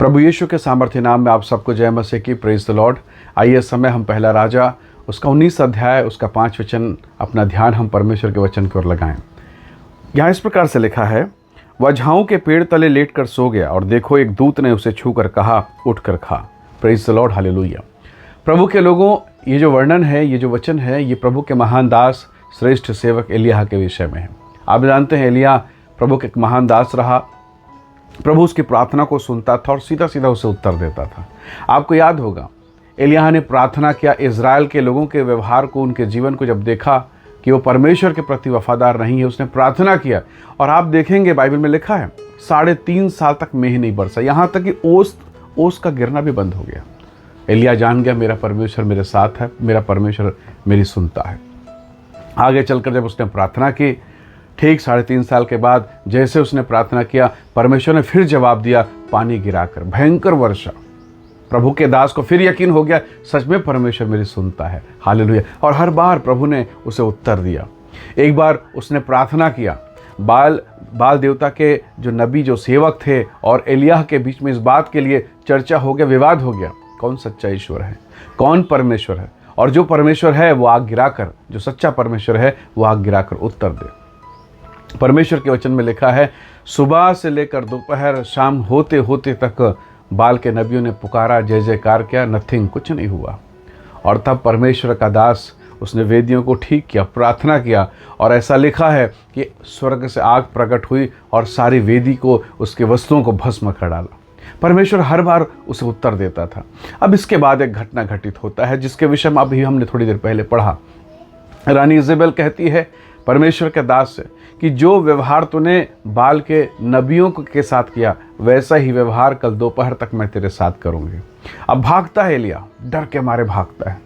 प्रभु यीशु के सामर्थ्य नाम में आप सबको जय मसीह की। Praise the Lord. आइए इस समय हम पहला राजा उसका 19 अध्याय उसका 5 वचन अपना ध्यान हम परमेश्वर के वचन की ओर लगाएं। यहाँ इस प्रकार से लिखा है, वह झाऊ के पेड़ तले लेट कर सो गया और देखो एक दूत ने उसे छू कर कहा, उठ कर खा। Praise the Lord, hallelujah. प्रभु के लोगों, ये जो वर्णन है, ये जो वचन है, ये प्रभु के महान दास श्रेष्ठ सेवक एलिय्याह के विषय में है। आप जानते हैं एलिय्याह प्रभु के एक महान दास रहा। प्रभु उसकी प्रार्थना को सुनता था और सीधा सीधा उसे उत्तर देता था। आपको याद होगा एलिय्याह ने प्रार्थना किया, इज़राइल के लोगों के व्यवहार को, उनके जीवन को जब देखा कि वो परमेश्वर के प्रति वफादार नहीं है, उसने प्रार्थना किया। और आप देखेंगे बाइबल में लिखा है 3.5 साल तक मेंह नहीं बरसा, यहाँ तक कि ओस का गिरना भी बंद हो गया। एलिय्याह जान गया मेरा परमेश्वर मेरे साथ है, मेरा परमेश्वर मेरी सुनता है। आगे चलकर जब उसने प्रार्थना की, ठीक 3.5 साल के बाद जैसे उसने प्रार्थना किया, परमेश्वर ने फिर जवाब दिया पानी गिराकर, भयंकर वर्षा। प्रभु के दास को फिर यकीन हो गया, सच में परमेश्वर मेरी सुनता है, हालेलुया। और हर बार प्रभु ने उसे उत्तर दिया। एक बार उसने प्रार्थना किया, बाल देवता के जो नबी, जो सेवक थे, और एलिय्याह के बीच में इस बात के लिए चर्चा हो गया, विवाद हो गया, कौन सच्चा ईश्वर है, कौन परमेश्वर है। और जो परमेश्वर है वो आग गिराकर, जो सच्चा परमेश्वर है वो आग गिराकर उत्तर दे। परमेश्वर के वचन में लिखा है, सुबह से लेकर दोपहर शाम होते होते तक बाल के नबियों ने पुकारा, जय जयकार किया, नथिंग, कुछ नहीं हुआ। और तब परमेश्वर का दास उसने वेदियों को ठीक किया, प्रार्थना किया, और ऐसा लिखा है कि स्वर्ग से आग प्रकट हुई और सारी वेदी को, उसके वस्तुओं को भस्म कर डाला। परमेश्वर हर बार उसे उत्तर देता था। अब इसके बाद एक घटना घटित होता है जिसके विषय में अभी हमने थोड़ी देर पहले पढ़ा। रानी इजेबेल कहती है परमेश्वर के दास से कि जो व्यवहार तूने बाल के नबियों के साथ किया, वैसा ही व्यवहार कल दोपहर तक मैं तेरे साथ करूंगी। अब भागता है एलिय्याह, डर के मारे भागता है।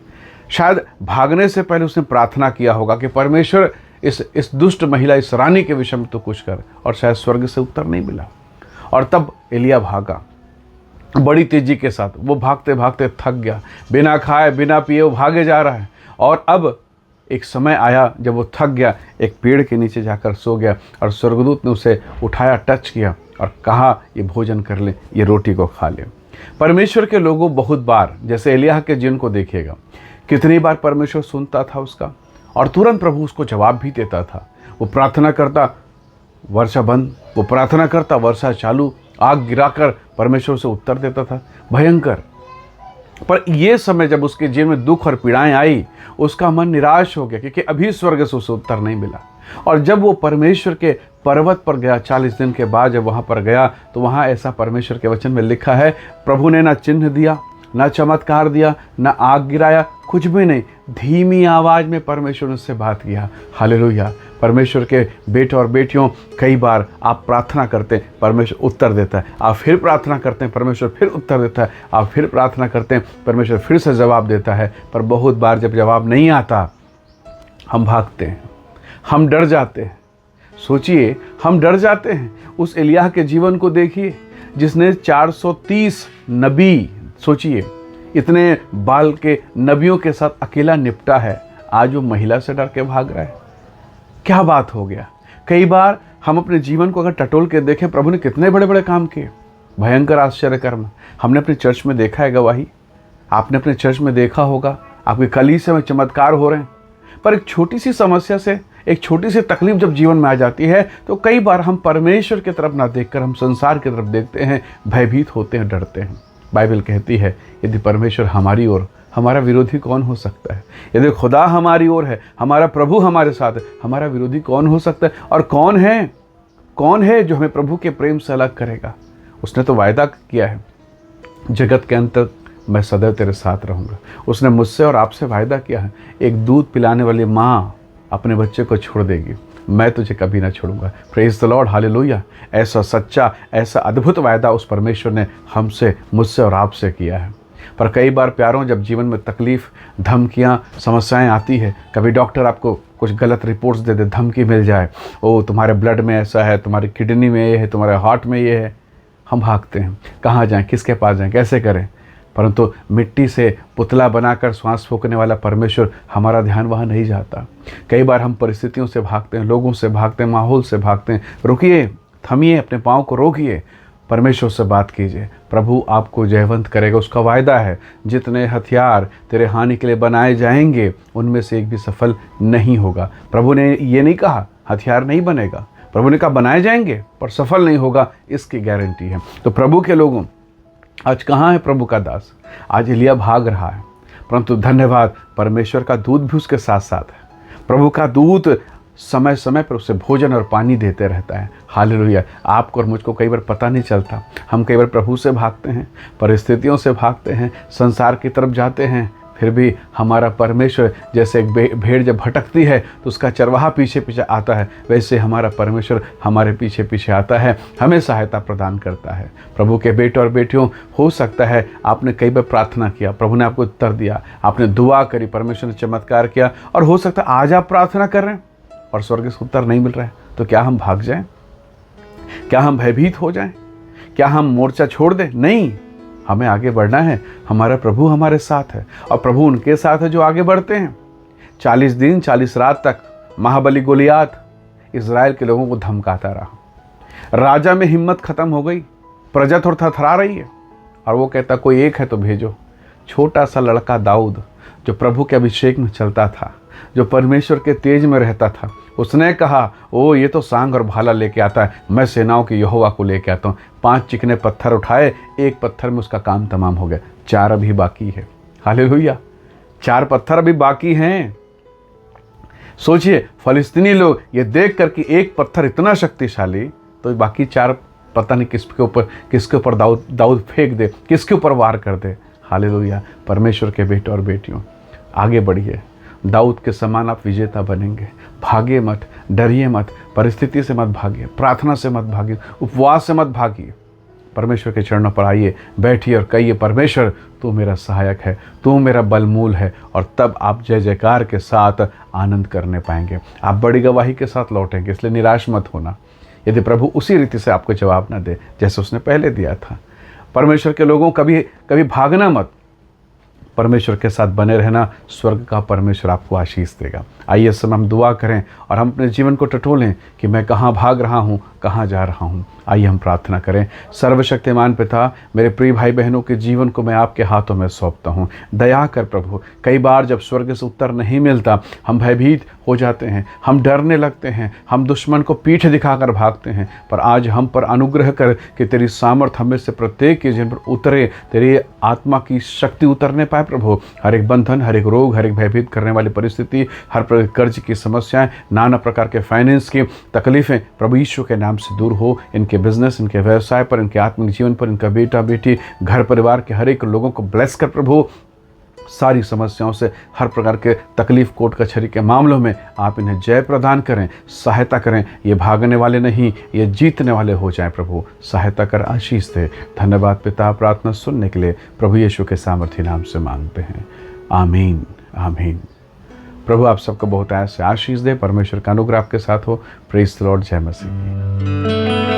शायद भागने से पहले उसने प्रार्थना किया होगा कि परमेश्वर इस दुष्ट महिला, इस रानी के विषय में तो कुछ कर, और शायद स्वर्ग से उत्तर नहीं मिला। और तब एलिय्याह भागा बड़ी तेजी के साथ। वो भागते भागते थक गया, बिना खाए बिना पिए वो भागे जा रहा है। और अब एक समय आया जब वो थक गया, एक पेड़ के नीचे जाकर सो गया, और स्वर्गदूत ने उसे उठाया, टच किया और कहा, ये भोजन कर ले, ये रोटी को खा ले। परमेश्वर के लोगों बहुत बार, जैसे एलिय्याह के जिन को देखिएगा, कितनी बार परमेश्वर सुनता था उसका और तुरंत प्रभु उसको जवाब भी देता था। वो प्रार्थना करता, वर्षा बंद, वो प्रार्थना करता, वर्षा चालू, आग गिराकर परमेश्वर से उत्तर देता था, भयंकर। पर ये समय जब उसके जीवन में दुख और पीड़ाएं आई, उसका मन निराश हो गया क्योंकि अभी स्वर्ग से उसे उत्तर नहीं मिला। और जब वो परमेश्वर के पर्वत पर गया, 40 दिन के बाद जब वहाँ पर गया, तो वहाँ ऐसा परमेश्वर के वचन में लिखा है, प्रभु ने ना चिन्ह दिया, ना चमत्कार दिया, ना आग गिराया, कुछ भी नहीं। धीमी आवाज़ में परमेश्वर ने उससे बात किया। हालेलुया। परमेश्वर के बेटे और बेटियों, कई बार आप प्रार्थना करते हैं, परमेश्वर उत्तर देता है। आप फिर प्रार्थना करते हैं, परमेश्वर फिर उत्तर देता है। आप फिर प्रार्थना करते हैं, परमेश्वर फिर से जवाब देता है। पर बहुत बार जब जवाब नहीं आता, हम भागते हैं, हम डर जाते हैं। सोचिए, हम डर जाते हैं। उस एलिय्याह के जीवन को देखिए, जिसने 430 नबी, सोचिए, इतने बाल के नबियों के साथ अकेला निपटा है। आज वो महिला से डर के भाग रहा है। क्या बात हो गया। कई बार हम अपने जीवन को अगर टटोल के देखें, प्रभु ने कितने बड़े बड़े काम किए, भयंकर आश्चर्य कर्म। हमने अपने चर्च में देखा है गवाही, आपने अपने चर्च में देखा होगा, आपके कलीसिया में चमत्कार हो रहे हैं। पर एक छोटी सी समस्या से, एक छोटी सी तकलीफ जब जीवन में आ जाती है, तो कई बार हम परमेश्वर की तरफ ना देखकर हम संसार की तरफ देखते हैं, भयभीत होते हैं, डरते हैं। बाइबल कहती है, यदि परमेश्वर हमारी ओर, हमारा विरोधी कौन हो सकता है। यदि खुदा हमारी ओर है, हमारा प्रभु हमारे साथ है, हमारा विरोधी कौन हो सकता है। और कौन है जो हमें प्रभु के प्रेम से अलग करेगा। उसने तो वायदा किया है, जगत के अंत तक मैं सदैव तेरे साथ रहूँगा। उसने मुझसे और आपसे वायदा किया है, एक दूध पिलाने वाली माँ अपने बच्चे को छोड़ देगी, मैं तुझे कभी ना छोड़ूंगा। Praise the Lord, hallelujah. ऐसा सच्चा, ऐसा अद्भुत वायदा उस परमेश्वर ने हमसे, मुझसे और आपसे किया है। पर कई बार प्यारों, जब जीवन में तकलीफ़, धमकियाँ, समस्याएं आती है, कभी डॉक्टर आपको कुछ गलत रिपोर्ट्स दे दे, धमकी मिल जाए, ओ तुम्हारे ब्लड में ऐसा है, तुम्हारी किडनी में ये है, तुम्हारे हार्ट में ये है, हम भागते हैं। कहाँ जाएं, किसके पास जाएं, कैसे करें। परंतु मिट्टी से पुतला बनाकर श्वास फूंकने वाला परमेश्वर, हमारा ध्यान वहाँ नहीं जाता। कई बार हम परिस्थितियों से भागते हैं, लोगों से भागते हैं, माहौल से भागते हैं। रुकिए, थमिए, अपने पाँव को रोकिए, परमेश्वर से बात कीजिए, प्रभु आपको जयवंत करेगा। उसका वायदा है, जितने हथियार तेरे हानि के लिए बनाए जाएंगे उनमें से एक भी सफल नहीं होगा। प्रभु ने ये नहीं कहा हथियार नहीं बनेगा, प्रभु ने कहा बनाए जाएंगे पर सफल नहीं होगा, इसकी गारंटी है। तो प्रभु के लोगों, आज कहाँ है प्रभु का दास? आज एलिय्याह भाग रहा है, परंतु धन्यवाद परमेश्वर का दूत भी उसके साथ साथ है। प्रभु का दूत समय समय पर उसे भोजन और पानी देते रहता है। हालेलुया। आपको और मुझको कई बार पता नहीं चलता, हम कई बार प्रभु से भागते हैं, परिस्थितियों से भागते हैं, संसार की तरफ जाते हैं, फिर भी हमारा परमेश्वर, जैसे एक भेड़ जब भटकती है तो उसका चरवाहा पीछे पीछे आता है, वैसे हमारा परमेश्वर हमारे पीछे पीछे आता है, हमें सहायता प्रदान करता है। प्रभु के बेटे और बेटियों, हो सकता है आपने कई बार प्रार्थना किया, प्रभु ने आपको उत्तर दिया, आपने दुआ करी, परमेश्वर ने चमत्कार किया, और हो सकता है आज आप प्रार्थना कर रहे हैं और स्वर्ग से उत्तर नहीं मिल रहा है। तो क्या हम भाग जाएं? क्या हम भयभीत हो जाएं? क्या हम मोर्चा छोड़ दें? नहीं, हमें आगे बढ़ना है। हमारा प्रभु हमारे साथ है और प्रभु उनके साथ है जो आगे बढ़ते हैं। 40 दिन 40 रात तक महाबली गोलियात इज़राइल के लोगों को धमकाता रहा। राजा में हिम्मत खत्म हो गई, प्रजा थोड़ा थरथरा रही है, और वो कहता कोई एक है तो भेजो। छोटा सा लड़का दाऊद, जो प्रभु के अभिषेक में चलता था, जो परमेश्वर के तेज में रहता था, उसने कहा ओ ये तो सांग और भाला लेके आता है, मैं सेनाओं के यहोवा को लेके आता हूँ। 5 चिकने पत्थर उठाए, एक पत्थर में उसका काम तमाम हो गया, 4 अभी बाकी है। हालेलुया, 4 पत्थर अभी बाकी हैं। सोचिए, फलिस्तीनी लोग ये देख कर कि एक पत्थर इतना शक्तिशाली, तो बाकी 4 पता नहीं किसके ऊपर दाऊद फेंक दे, किसके ऊपर वार कर दे। हालेलुया। परमेश्वर के बेटे और बेटियों, आगे बढ़िए, दाऊद के समान आप विजेता बनेंगे। भागे मत, डरिए मत, परिस्थिति से मत भागिए, प्रार्थना से मत भागिए, उपवास से मत भागिए। परमेश्वर के चरणों पर आइए, बैठिए और कहिए परमेश्वर तू मेरा सहायक है, तू मेरा बलमूल है, और तब आप जय जयकार के साथ आनंद करने पाएंगे। आप बड़ी गवाही के साथ लौटेंगे, इसलिए निराश मत होना यदि प्रभु उसी रीति से आपको जवाब न दे जैसे उसने पहले दिया था। परमेश्वर के लोगों, कभी भागना मत, परमेश्वर के साथ बने रहना, स्वर्ग का परमेश्वर आपको आशीष देगा। आइए इस समय हम दुआ करें और हम अपने जीवन को टटोलें कि मैं कहाँ भाग रहा हूँ, कहाँ जा रहा हूँ। आइए हम प्रार्थना करें। सर्वशक्तिमान पिता, मेरे प्रिय भाई बहनों के जीवन को मैं आपके हाथों में सौंपता हूँ। दया कर प्रभु, कई बार जब स्वर्ग से उत्तर नहीं मिलता हम भयभीत हो जाते हैं, हम डरने लगते हैं, हम दुश्मन को पीठ दिखाकर भागते हैं, पर आज हम पर अनुग्रह कर कि तेरी सामर्थ हमें से प्रत्येक के जीवन पर उतरे, तेरी आत्मा की शक्ति उतरने पाए प्रभु। हर एक बंधन, हर एक रोग, हर एक भयभीत करने वाली परिस्थिति, हर कर्ज की समस्याएं, नाना प्रकार के फाइनेंस की तकलीफ़ें प्रभु यीशु के नाम से दूर हो। इनके बिजनेस, इनके व्यवसाय पर, इनके आत्मिक जीवन पर, इनका बेटा बेटी, घर परिवार के हर एक लोगों को ब्लेस कर प्रभु। सारी समस्याओं से, हर प्रकार के तकलीफ, कोर्ट कचहरी के मामलों में आप इन्हें जय प्रदान करें, सहायता करें। ये भागने वाले नहीं, ये जीतने वाले हो जाएं प्रभु। सहायता कर, आशीष दे। धन्यवाद पिता, प्रार्थना सुनने के लिए प्रभु यीशु के सामर्थी नाम से मांगते हैं, आमीन आमीन। प्रभु आप सबको बहुत ऐसे आशीष दे। परमेश्वर का अनुग्रह आपके साथ हो। Praise the Lord. जय मसीह।